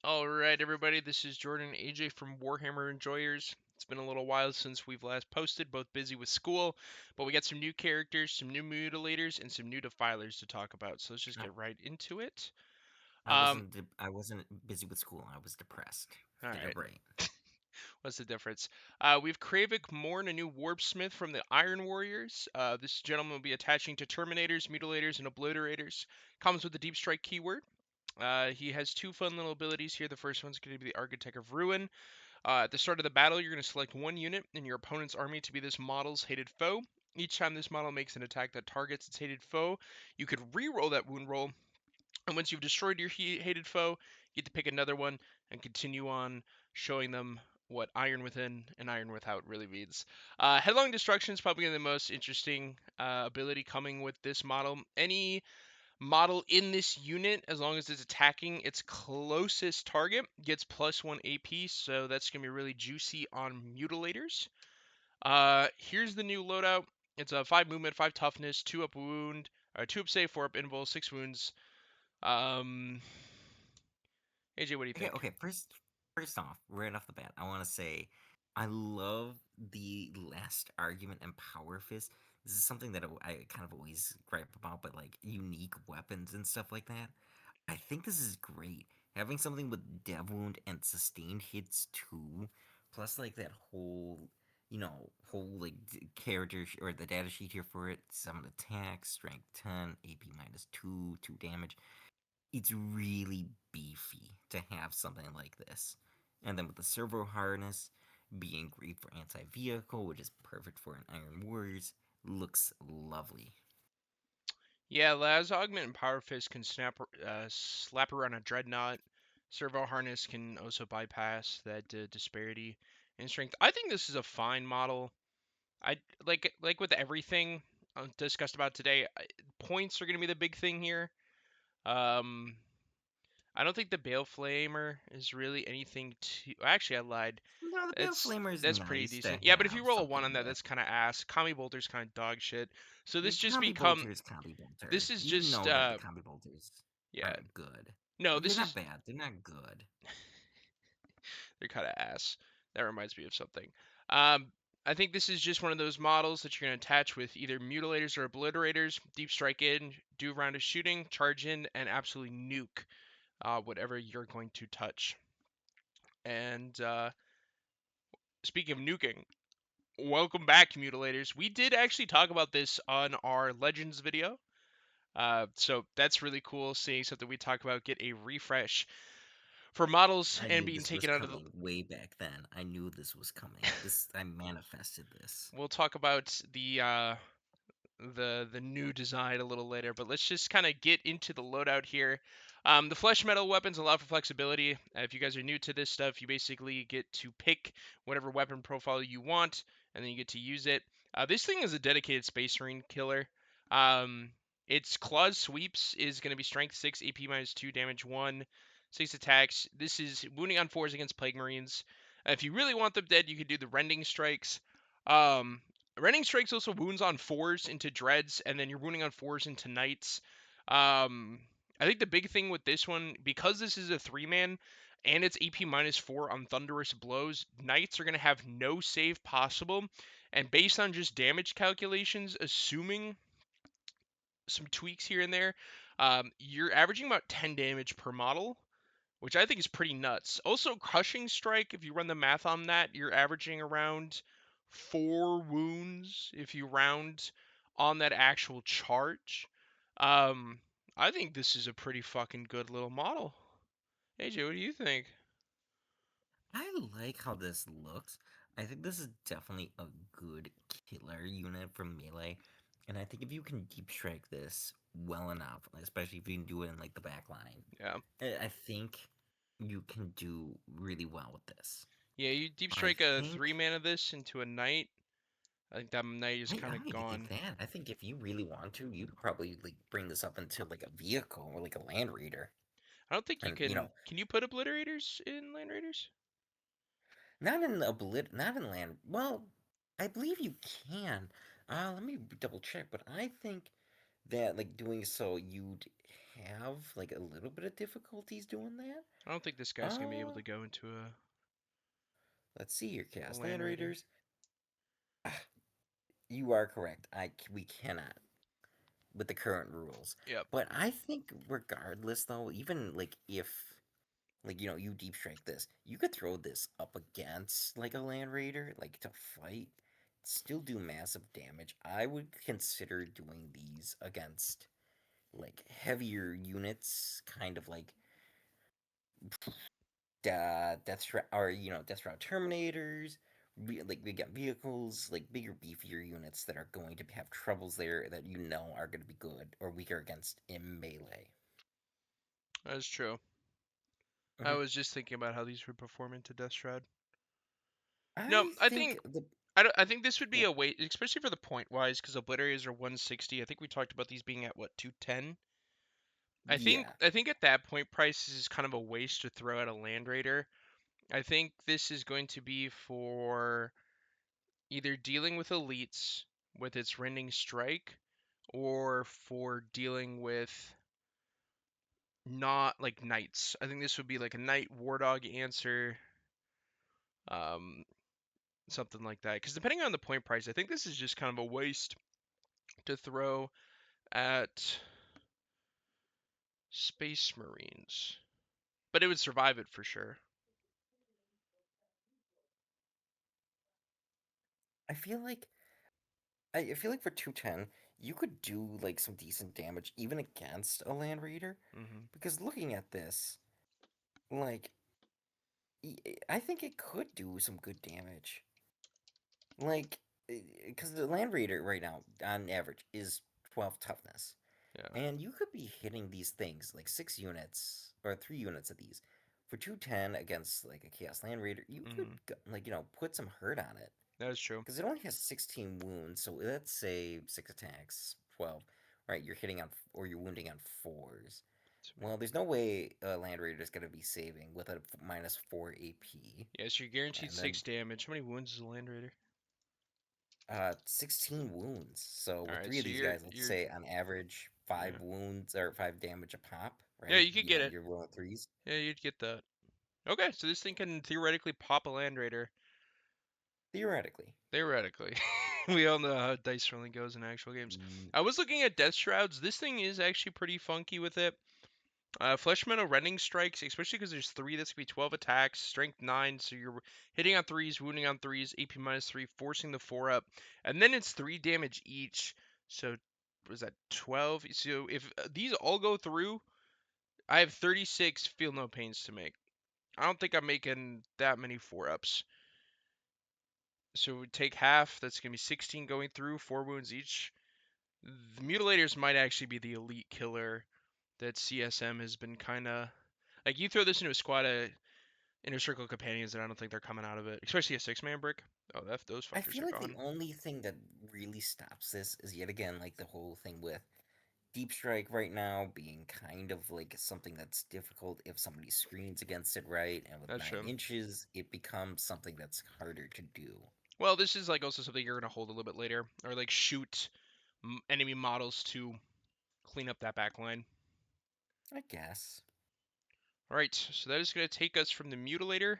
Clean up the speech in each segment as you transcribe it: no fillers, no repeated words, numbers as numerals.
Alright, everybody, this is Jordan and AJ from Warhammer Enjoyers. It's been a little while since we've last posted, both busy with school, but we got some new characters, some new Mutilators, and some new Defilers to talk about, so let's just No, get right into it. I Um, wasn't. I wasn't busy with school. I was depressed. Get it alright, right. what's the difference? We've Kravek Morne, a new Warpsmith from the Iron Warriors. This gentleman will be attaching to Terminators, Mutilators, and Obliterators. Comes with the Deep Strike keyword. He has two fun little abilities here. The first one's going to be the Architect of Ruin. At the start of the battle, you're going to select one unit in your opponent's army to be this model's hated foe. Each time this model makes an attack that targets its hated foe, you could re-roll that wound roll, and once you've destroyed your hated foe, you get to pick another one and continue on showing them what Iron Within and Iron Without really means. Headlong Destruction is probably the most interesting ability coming with this model. Any model in this unit, as long as it's attacking its closest target, gets +1 AP, so that's going to be really juicy on Mutilators. Here's the new loadout. It's a 5 movement, 5 toughness, 2 up wound, 2 up save, 4 up invul, 6 wounds. Um, AJ, what do you Okay. think? Okay. First off, right off the bat, I want to say I love the last argument and Power Fist. This is something that I kind of always gripe about, but like unique weapons and stuff like that. I think this is great. Having something with Dev Wound and sustained hits too, plus like that whole like character or the data sheet here for it: 7 attack, strength 10, AP -2, 2 damage. It's really beefy to have something like this. And then with the servo harness being great for anti-vehicle, which is perfect for an Iron Warriors, looks lovely. Yeah, Las Augment and Power Fist can slap around a Dreadnought. Servo Harness can also bypass that disparity in strength. I think this is a fine model. I like with everything discussed about today. Points are going to be the big thing here. Um, I don't think the Bale Flamer is really anything to. Actually, I lied. No, the Bale It's Flamer is that's pretty nice to decent. Yeah, but if you have roll a one something on that, with. that's kind of ass. Kami Bolter's kind of dog shit. So this just Combi become. Bolter is Combi Bolter. This is You just know that the Combi Bolters yeah. aren't good. No, Like, they're this not is bad. They're not good. they're kind of ass. That reminds me of something. Um, I think this is just one of those models that you're going to attach with either Mutilators or Obliterators. Deep strike in, do a round of shooting, charge in, and absolutely nuke whatever you're going to touch. And speaking of nuking, welcome back, Mutilators. We did actually talk about this on our Legends video. So that's really cool seeing something we talk about get a refresh for models I and knew being this was taken out of the. coming way back then. I knew this was coming. I manifested this. We'll talk about the new design a little later, but let's just kind of get into the loadout here. The flesh metal weapons allow for flexibility. If you guys are new to this stuff, you basically get to pick whatever weapon profile you want, and then you get to use it. This thing is a dedicated Space Marine killer. Um, its claws sweeps is going to be strength 6, AP -2, damage 1, 6 attacks. This is wounding on 4s against Plague Marines. If you really want them dead, you could do the rending strikes. Um, Rending strikes also wounds on 4s into dreads, and then you're wounding on 4s into knights. Um, I think the big thing with this one, because this is a 3-man and it's AP -4 on thunderous blows, knights are going to have no save possible. And based on just damage calculations, assuming some tweaks here and there, you're averaging about 10 damage per model, which I think is pretty nuts. Also, Crushing Strike, if you run the math on that, you're averaging around 4 wounds if you round on that actual charge. Um, I think this is a pretty fucking good little model. AJ, what do you think? I like how this looks. I think this is definitely a good killer unit from melee. And I think if you can deep strike this well enough, especially if you can do it in like the back line, Yeah. I think you can do really well with this. Yeah, you deep I strike a think 3 mana this into a knight. I think that knight is I kind don't of even think gone. that. I think if you really want to, you could probably like bring this up into like a vehicle or like a land raider. I don't think you And can. Can you put obliterators in Land Raiders? not in land. Well, I believe you can. Let me double check, but I think that like doing so, you'd have like a little bit of difficulties doing that. I don't think this guy's gonna be able Uh, to go into let's see your a cast land land raider. raiders. Ah, you are correct. We cannot with the current rules. Yep. But I think regardless though, even like if like you deep strike this, you could throw this up against like a land raider like to fight, still do massive damage. I would consider doing these against like heavier units, kind of like or Death Route Terminators. Like we got vehicles, like bigger, beefier units that are going to have troubles there that are going to be good or weaker against in melee. That's true. I Mhm. was just thinking about how these would perform into Death Shroud. No, I I think think the I think this would be a wait, especially for the point wise, because Obliterators are 160. I think we talked about these being at what 210. yeah, I think at that point, price is kind of a waste to throw out a Land Raider. I think this is going to be for either dealing with elites with its rending strike, or for dealing with not like knights. I think this would be like a knight war dog answer, um, something like that. Because depending on the point price, I think this is just kind of a waste to throw at Space Marines, but it would survive it for sure. I feel like I feel like for 210 you could do like some decent damage even against a land raider Hmm. because looking at this, like I think it could do some good damage. Like, because the Land Raider right now, on average, is 12 toughness. Yeah. And you could be hitting these things, like 6 units, or 3 units of these. For 210 against, like, a Chaos Land Raider, you could, Hmm. like, put some hurt on it. That is true. Because it only has 16 wounds, so let's say 6 attacks, 12. Right, you're hitting on, or you're wounding on 4s. Well, there's no way a Land Raider is going to be saving with a minus 4 AP. Yeah, so you're guaranteed And then 6 damage. How many wounds is a Land Raider? 16 wounds. So All with right, three of so these you're guys, let's you're say on average yeah 5 wounds or 5 damage a pop, yeah right? you could get it. You're rolling threes Yeah, you'd get that. Okay, so this thing can theoretically pop a Land Raider. theoretically. Theoretically. We all know how dice rolling goes in actual games. Mm, I was looking at Death Shrouds. This thing is actually pretty funky with it. Flesh Metal Rending Strikes, especially because there's three, that's gonna be 12 attacks, Strength 9, so you're hitting on threes, wounding on threes, AP minus 3, forcing the 4 up, and then it's 3 damage each. So, was that 12? So, if these all go through, I have 36 Feel No Pains to make. I don't think I'm making that many 4 ups. So, we take half, that's gonna be 16 going through, 4 wounds each. The Mutilators might actually be the elite killer that CSM has been kind of like. You throw this into a squad of inner circle companions, and I don't think they're coming out of it, especially a 6-man brick. Oh, those I fuckers feel are like the gone. only thing that really stops this is yet again like the whole thing with Deep Strike right now being kind of like something that's difficult if somebody screens against it right, and with That's 9 true. inches, it becomes something that's harder to do. Well, this is like also something you're gonna hold a little bit later, or like shoot enemy models to clean up that back line. I guess. All right, so that is gonna take us from the Mutilator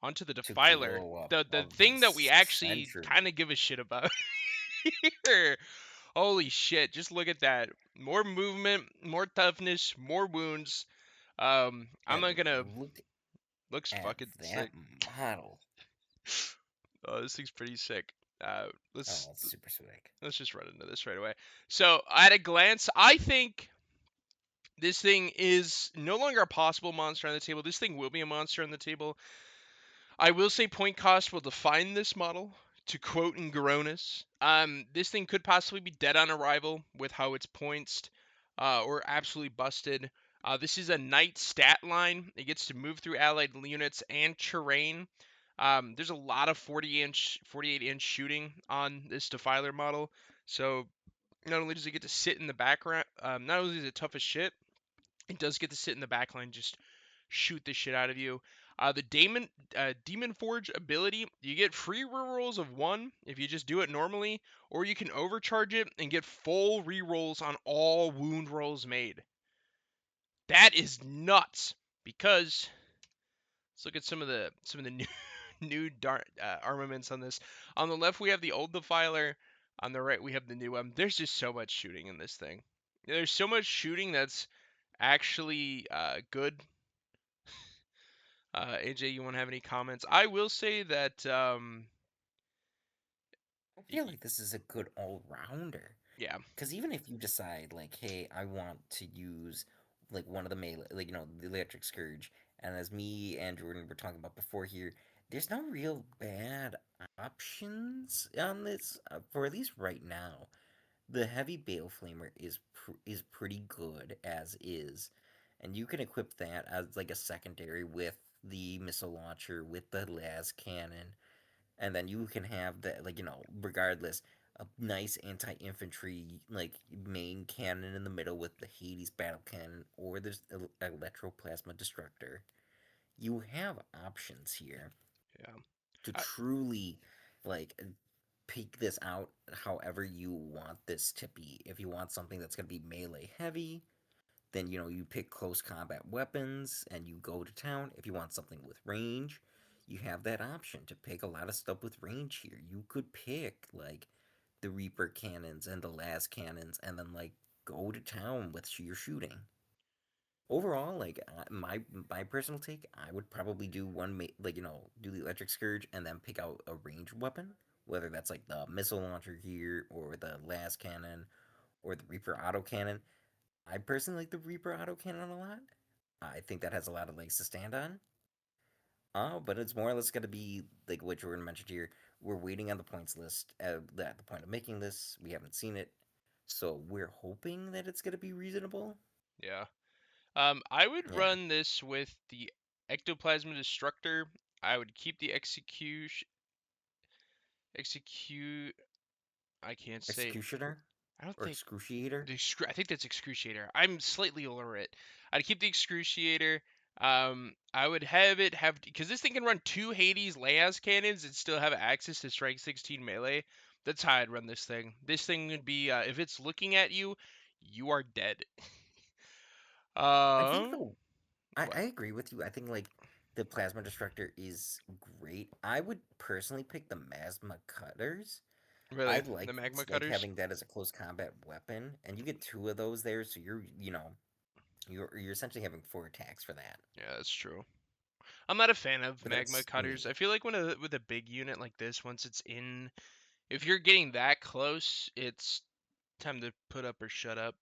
onto the To Defiler, blow up the of the thing that we actually kind century. of give a shit about here. Holy shit! Just look at that. More movement, more toughness, more wounds. I'm And not gonna. look Looks at fucking that sick. model. Oh, this thing's pretty sick. Oh, it's super slick. Let's just run into this right away. So, at a glance, I think this thing is no longer a possible monster on the table. This thing will be a monster on the table. I will say point cost will define this model. To quote Ingronis, this thing could possibly be dead on arrival with how it's points, or absolutely busted. This is a knight stat line. It gets to move through allied units and terrain. There's a lot of 48-inch shooting on this Defiler model. So not only does it get to sit in the background, not only is it tough as shit, it does get to sit in the back line, just shoot the shit out of you. The Demon Forge ability, you get free rerolls of 1 if you just do it normally, or you can overcharge it and get full rerolls on all wound rolls made. That is nuts because let's look at some of the new armaments on this. On the left we have the old Defiler. On the right we have the new one. There's just so much shooting in this thing. There's so much shooting that's actually good. AJ, you want to have any comments? I will say that I feel like this is a good all rounder. yeah, Because even if you decide, like, hey, I want to use, like, one of the melee, like, the electric scourge, and as me and Jordan were talking about before here, there's no real bad options on this, for at least right now. The heavy bale flamer is pretty good as is, and you can equip that as like a secondary with the missile launcher with the las cannon, and then you can have the, like, regardless, a nice anti-infantry like main cannon in the middle with the Hades battle cannon or this electroplasma destructor. You have options here yeah. to I, truly, like, pick this out however you want this to be. If you want something that's going to be melee heavy, then you pick close combat weapons and you go to town. If you want something with range, you have that option to pick a lot of stuff with range here. You could pick like the Reaper cannons and the Las cannons and then like go to town with your shooting. Overall, like, my personal take, I would probably do like, do the electric scourge and then pick out a ranged weapon, whether that's like the missile launcher here or the las cannon or the Reaper auto cannon. I personally like the Reaper auto cannon a lot. I think that has a lot of legs to stand on. But it's more or less going to be like what Jordan mentioned here. We're waiting on the points list at the point of making this. We haven't seen it, so we're hoping that it's going to be reasonable. yeah. I would Yeah, run this with the Ectoplasma Destructor. I would keep the execute. I can't say. executioner I don't or think excruciator. I think that's Excruciator. I'm slightly illiterate. I'd keep the Excruciator. I would have because this thing can run 2 Hades Las cannons and still have access to Strike 16 melee. That's how I'd run this thing. This thing would be if it's looking at you, you are dead. I think Uh, though, I what? agree with you. I think like the plasma destructor is great. I would personally pick the Masma cutters. I Really? The like magma like cutters? having that as a close combat weapon, and you get two of those there, so you're essentially having four attacks for that. Yeah, that's true. I'm not a fan of But magma that's cutters. I me. feel like with a big unit like this, once it's in, if you're getting that close, it's time to put up or shut up.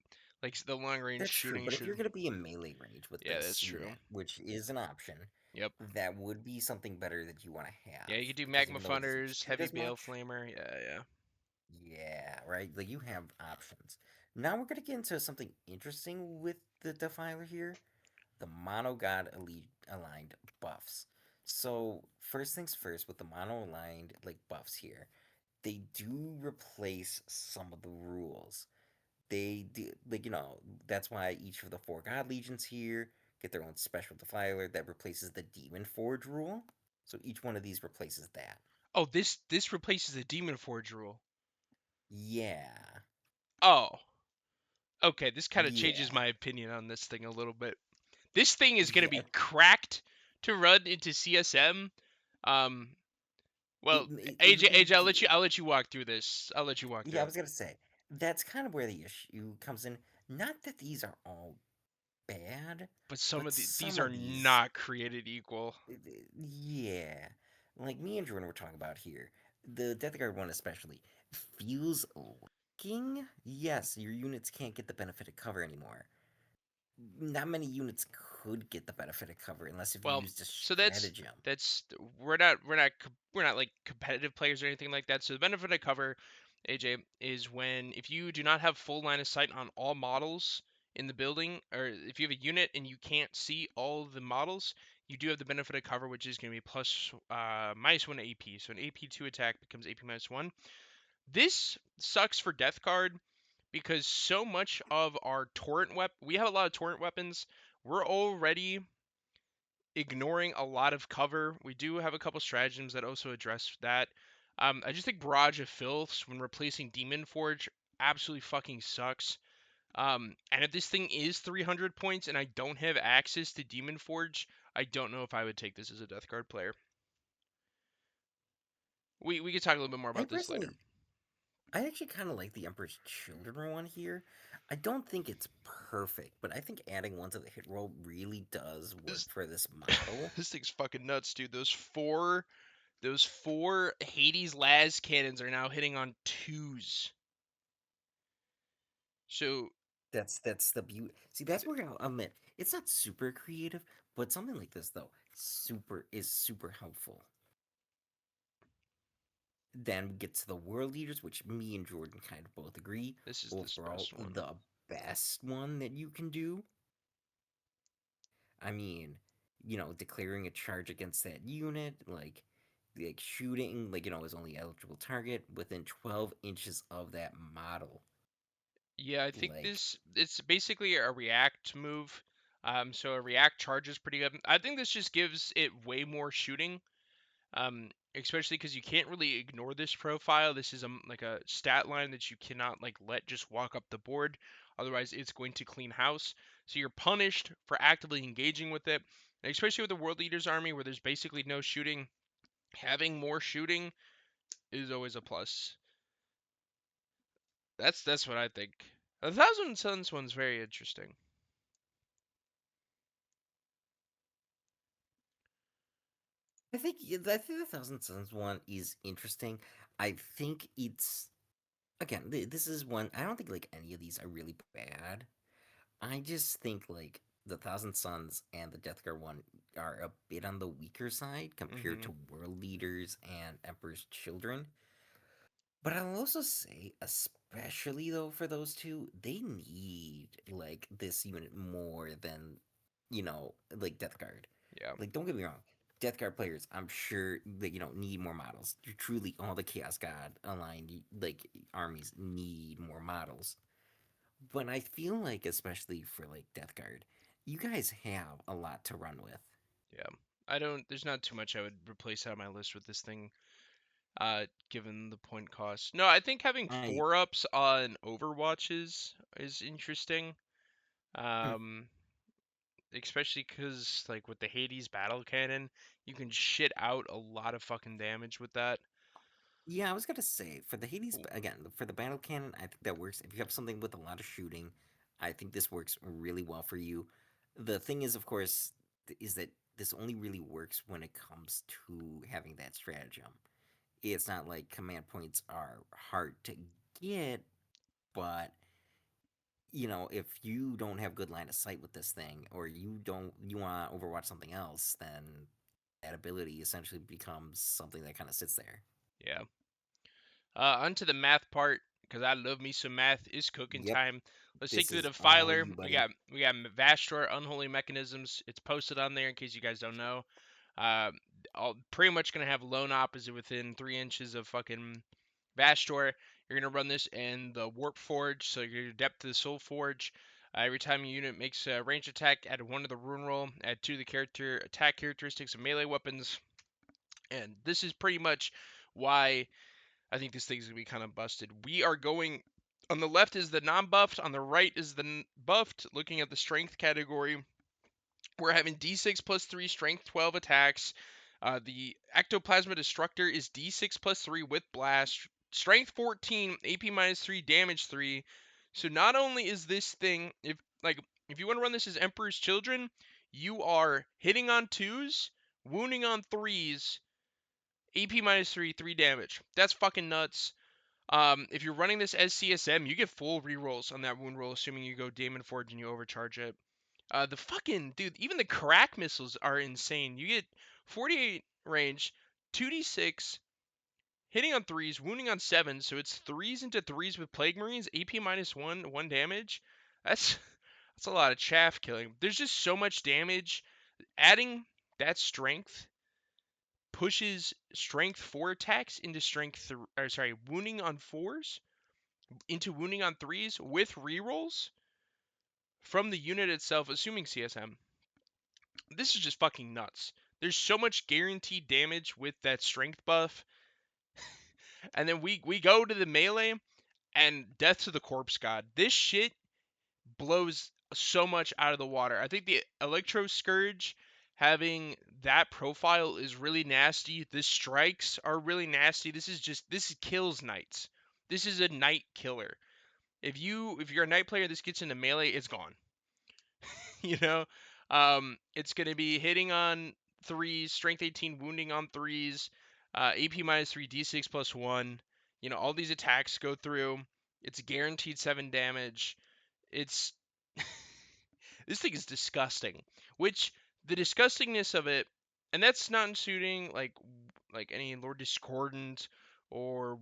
Like the long range That's true. shooting But if should. you're gonna be in melee range with Yeah, that's this true. unit, which is an option, Yep. that would be something better that you want to Yeah, have you could do because magma even though it doesn't funners, shoot heavy as bale much, flamer. Yeah, yeah. yeah, right. Like you have options. Now we're gonna get into something interesting with the Defiler here. The mono god elite aligned buffs. So first things first, with the mono aligned like buffs here, they do replace some of the rules. They do, like, that's why each of the four god legions here get their own special defiler that replaces the demon forge rule. So each one of these replaces that. Oh, this replaces the demon forge rule. Yeah, Oh, okay. This kind of changes yeah, my opinion on this thing a little bit. This thing is gonna yeah. be cracked to run into CSM. Um, It, well, it would AJ, be I'll let you walk through this. I'll let you walk yeah. through I it. was gonna say that's kind of where the issue comes in. Not that these are all bad, But some but of these some are of these, not created equal. yeah, like me and Jordan were talking about here. The Death Guard one especially feels lacking. Yes, your units can't get the benefit of cover anymore. Not many units could get the benefit of cover unless if you Well, used a so stratagem. that's we're not like competitive players or anything like that. So the benefit of cover, AJ, is when if you do not have full line of sight on all models in the building, or if you have a unit and you can't see all the models, you do have the benefit of cover, which is going to be plus -1 AP. So an AP 2 attack becomes AP -1. This sucks for Death Card because so much of our torrent we have a lot of torrent weapons. We're already ignoring a lot of cover. We do have a couple stratagems that also address that. I just think Barrage of Filths when replacing Demon Forge absolutely fucking sucks. And if this thing is 300 points and I don't have access to Demon Forge, I don't know if I would take this as a Death Guard player. We could talk a little bit more I about this later. personally, I actually kind of like the Emperor's Children one here. I don't think it's perfect, but I think adding one to the hit roll really does work This for this model. this thing's fucking nuts, dude. Those four Hades Las cannons are now hitting on twos. So That's the beauty. See, that's where I'll admit it's not super creative, but something like this though, super helpful. Then we get to the world leaders, which me and Jordan kind of both agree this is the overall best one. the best one that you can do. I mean, declaring a charge against that unit, like shooting, is only eligible target within 12 inches of that model. Yeah, I think Like, it's basically a react move. So a react charge is pretty good. I think this just gives it way more shooting. Especially because you can't really ignore this profile. This is like a stat line that you cannot like let just walk up the board. Otherwise, it's going to clean house. So you're punished for actively engaging with it. And especially with the World Leaders Army, where there's basically no shooting, having more shooting is always a plus. That's what I think. The Thousand Suns one's very interesting. I think the Thousand Suns one is interesting. I think it's again, this is one. I don't think like any of these are really bad. I just think like the Thousand Suns and the Death Guard one are a bit on the weaker side compared Hmm. to World Leaders and Emperor's Children. But I'll also say, especially though for those two, they need like this unit more than like Death Guard. Yeah, Like, don't get me wrong, Death Guard players, I'm sure that need more models. Truly, all the Chaos God aligned like armies need more models. But I feel like, especially for like Death Guard, you guys have a lot to run with. yeah. I don't. There's not too much I would replace out of my list with this thing. Given the point cost. No, I think having I 4-ups on Overwatches is interesting. hmm, Um, Especially because like with the Hades battle cannon, you can shit out a lot of fucking damage with that. Yeah, I was gonna say for the Hades Ooh, again for the battle cannon, I think that works. If you have something with a lot of shooting, I think this works really well for you. The thing is, of course, is that this only really works when it comes to having that stratagem. It's not like command points are hard to get, but if you don't have good line of sight with this thing, or you want to overwatch something else, then that ability essentially becomes something that kind of sits there. yeah. Onto the math part, because I love me some math. Is cooking Yep, time. Let's take this the is all defiler. you, We buddy. got we got Vastor Unholy Mechanisms. It's posted on there in case you guys don't know. Uh, pretty much gonna have lone opposite within 3 inches of fucking Vastor. You're gonna run this in the Warp Forge, so your Depth of the Soul Forge. Every time a unit makes a range attack, add 1 to the rune roll, add 2 to the character attack characteristics of melee weapons. And this is pretty much why I think this thing's gonna be kind of busted. We are going on the left is the non-buffed, on the right is the buffed. Looking at the strength category, we're having D6 plus 3 strength 12 attacks. The Ectoplasma Destructor is D6 plus 3 with blast, strength 14, AP minus 3, damage 3. So not only is this thing, if you want to run this as Emperor's Children, you are hitting on twos, wounding on threes, AP minus 3, 3 damage. That's fucking nuts. If you're running this as CSM, you get full rerolls on that wound roll, assuming you go Daemon Forge and you overcharge it. The fucking dude, even the crack missiles are insane. You get 48 range, 2d6, hitting on threes, wounding on sevens, so it's threes into threes with Plague Marines, AP minus 1, 1 damage. That's that's a lot of chaff killing. There's just so much damage. Adding that strength pushes strength 4 attacks into wounding on fours into wounding on threes with rerolls from the unit itself, assuming CSM. this is just fucking nuts. There's so much guaranteed damage with that strength buff, and then we go to the melee and death to the corpse god. This shit blows so much out of the water. I think the Electro Scourge having that profile is really nasty. The strikes are really nasty. This kills knights. This is a knight killer. If you're a knight player, this gets into melee, it's gone. you know, it's gonna be hitting on threes, strength 18, wounding on threes, AP minus 3, D6 plus 1. All these attacks go through. It's guaranteed 7 damage. It's this thing is disgusting. Which the disgustingness of it, and that's not including like any Lord Discordant or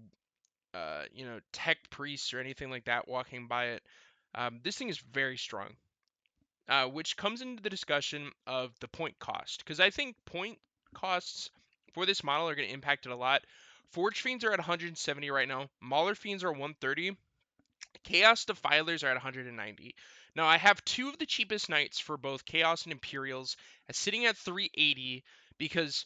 tech priests or anything like that walking by it. This thing is very strong, which comes into the discussion of the point cost, because I think point costs for this model are going to impact it a lot. Forge Fiends are at 170 right now. Mauler Fiends are 130. Chaos Defilers are at 190. Now, I have two of the cheapest knights for both Chaos and Imperials sitting at 380 because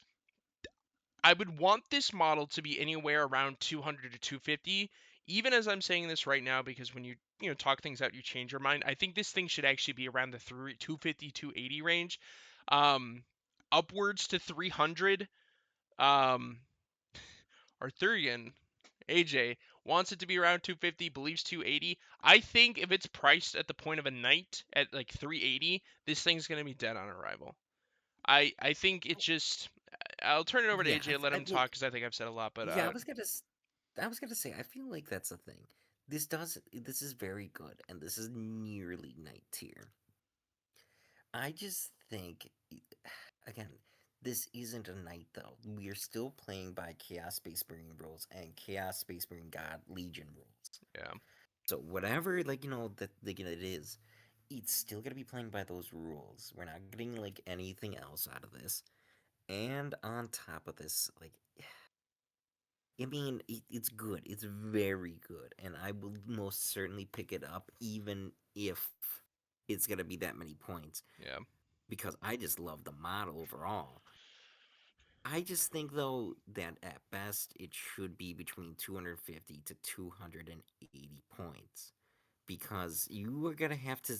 I would want this model to be anywhere around 200 to 250. Even as I'm saying this right now, because when you talk things out, you change your mind. I think this thing should actually be around the 250 280 range, um, upwards to 300. Um, Arthurian AJ wants it to be around 250, believes 280. I think if it's priced at the point of a knight at like 380, this thing's gonna be dead on arrival. I think it just. I'll turn it over to Yeah, AJ and let I him talk like. because I think I've said a lot. But Yeah, I was gonna say. I feel like that's a thing. This is very good, and this is nearly night tier. I just think, again, this isn't a night though. We are still playing by Chaos Space Marine rules and Chaos Space Marine God Legion rules. yeah, So whatever, like that, it is, it's still gonna be playing by those rules. We're not getting like anything else out of this. And on top of this, like, I mean, it's good. It's very good, and I will most certainly pick it up, even if it's gonna be that many points, yeah. because I just love the model overall. I just think though that at best it should be between 250 to 280 points, because you are gonna have to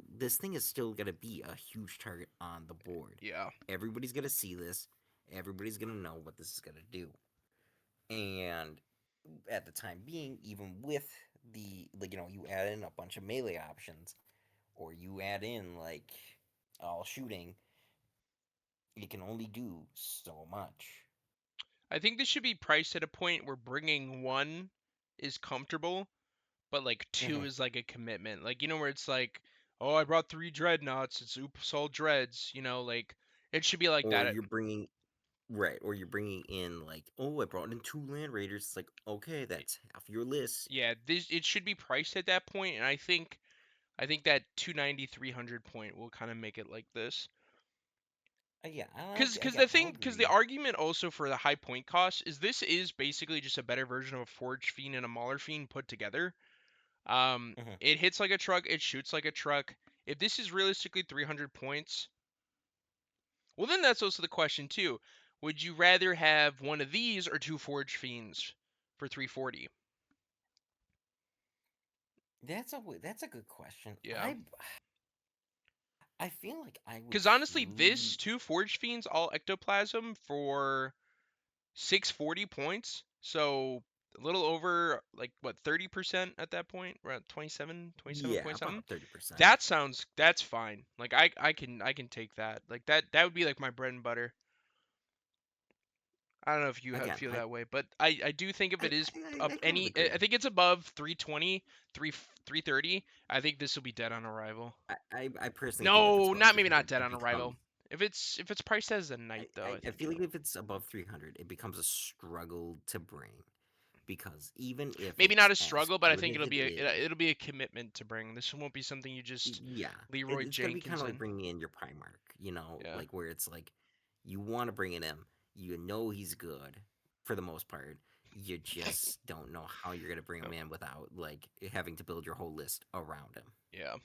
this thing is still gonna be a huge target on the board. Yeah. Everybody's gonna see this. Everybody's gonna know what this is gonna do. And at the time being, even with you add in a bunch of melee options, or you add in like all shooting, it can only do so much. I think this should be priced at a point where bringing one is comfortable, but like two Hmm. is like a commitment. Like where it's like, oh, I brought 3 dreadnoughts. It's oops all dreads. Like it should be like Or that. you're bringing Right, or you're bringing in like, oh, I brought in two land raiders. It's like, okay, that's half your list. Yeah, this it should be priced at that point, and I think that 290 300 point will kind of make it like this. Yeah, Because again, the I'll thing, because the agree. argument also for the high point cost is this is basically just a better version of a Forge Fiend and a Mauler Fiend put together. Hmm. It hits like a truck, it shoots like a truck. If this is realistically 300 points, well, then that's also the question too. Would you rather have one of these or two Forge Fiends for 340? That's a good question. Yeah. I feel like I would Because honestly, choose. this two Forge Fiends all ectoplasm for 640 points. So a little over like what 30% at that point, around 27 Yeah, point something. about 30%. That's fine. Like I can take that. Like that would be like my bread and butter. I don't know if you Again, feel that way, but I do think if it is up I kind of any I agree. think it's above 320, 330, I think this will be dead on arrival. I personally think if it's No, above not maybe not 300, dead it on arrival. becomes. If it's priced as a knight though, I I think feel like it'll if it's above 300, it becomes a struggle to bring, because even if maybe not it's a as struggle, but I good think as it'll it be a is, it'll be a commitment to bring. This won't be something you just yeah, Leroy it's gonna be kind Jenkins of like in. bringing in your Primarch, Yeah. like where it's like you want to bring in him, you know he's good for the most part. You just don't know how you're gonna bring him Yep. in without like having to build your whole list around him. Yeah.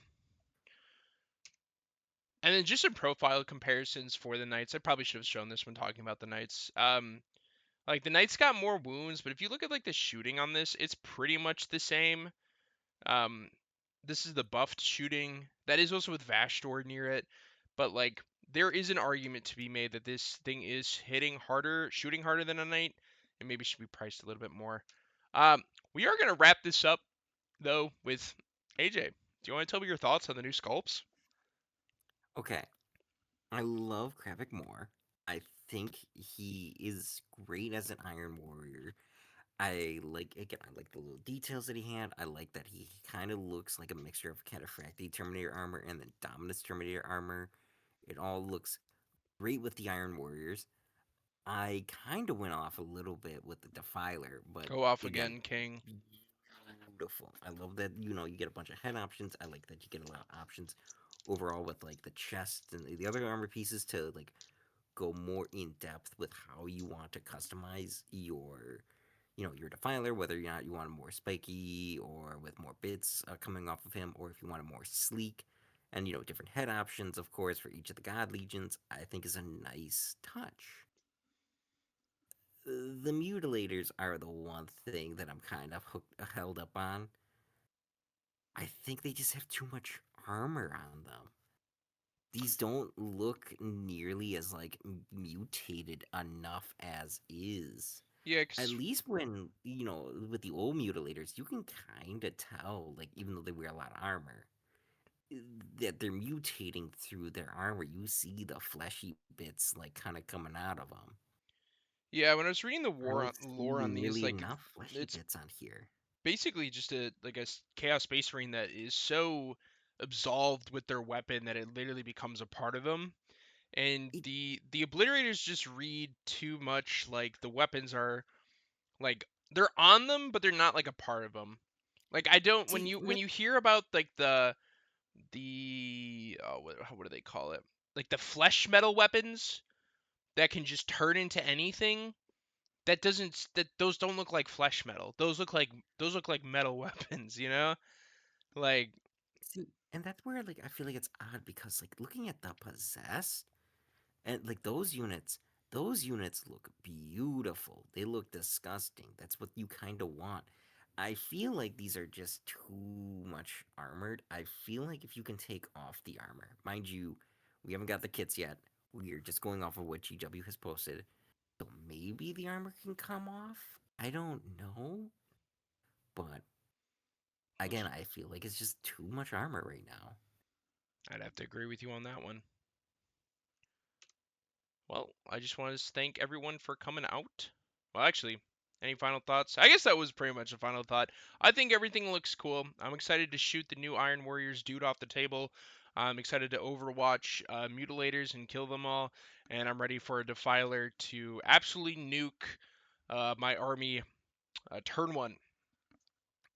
And then just some profile comparisons for the Knights. I probably should have shown this when talking about the Knights. Like the Knights got more wounds, but if you look at like the shooting on this, it's pretty much the same. Um, this is the buffed shooting. That is also with Vashtor near it, but like there is an argument to be made that this thing is hitting harder, shooting harder than a Knight, and maybe should be priced a little bit more. Um, we are gonna wrap this up though with AJ. Do you want to tell me your thoughts on the new sculpts? Okay, I love Kravek Morne. I think he is great as an Iron Warrior. I like again. I like the little details that he had. I like that he kind of looks like a mixture of Cataphractii Terminator armor and the Dominus Terminator armor. It all looks great with the Iron Warriors. I kind of went off a little bit with the Defiler, but Go off again, again, King. beautiful. I love that you get a bunch of head options. I like that you get a lot of options overall with like the chest and the other armor pieces to like go more in depth with how you want to customize your defiler, whether or not you want it more spiky or with more bits coming off of him, or if you want it more sleek. And different head options, of course, for each of the god legions, I think is a nice touch. The mutilators are the one thing that I'm kind of held up on. I think they just have too much armor on them. These don't look nearly as like mutated enough as is. Yeah, At 'cause least when with the old mutilators, you can kind of tell, like even though they wear a lot of armor, that they're mutating through their armor. You see the fleshy bits like kind of coming out of them. yeah, when I was reading the I don't lore see on these, nearly like enough fleshy it's bits on here. basically just a like a chaos space marine that is so absolved with their weapon that it literally becomes a part of them. And It the obliterators just read too much like the weapons are like they're on them, but they're not like a part of them. Like I don't see when you hear about like the oh what do they call it? Like the flesh metal weapons that can just turn into anything. That doesn't that those don't look like flesh metal. Those look like metal weapons, you know? Like see, and that's where like I feel like it's odd because like looking at the possessed. And like those units look beautiful. They look disgusting. That's what you kind of want. I feel like these are just too much armored. I feel like if you can take off the armor, mind you, we haven't got the kits yet. We're just going off of what GW has posted. So maybe the armor can come off. I don't know. But again, I feel like it's just too much armor right now. I'd have to agree with you on that one. Well, I just want to thank everyone for coming out. Well, actually, any final thoughts? I guess that was pretty much a final thought. I think everything looks cool. I'm excited to shoot the new Iron Warriors dude off the table. I'm excited to overwatch Mutilators and kill them all. And I'm ready for a Defiler to absolutely nuke my army turn one.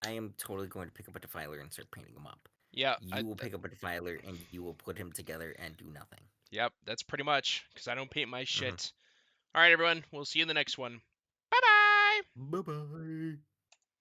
I am totally going to pick up a defiler and start painting him up. Yeah, You will pick up a defiler and you will put him together and do nothing. yep, that's pretty much because I don't paint my Mm-hmm. shit. All right, everyone. We'll see you in the next one. Bye bye. Bye bye.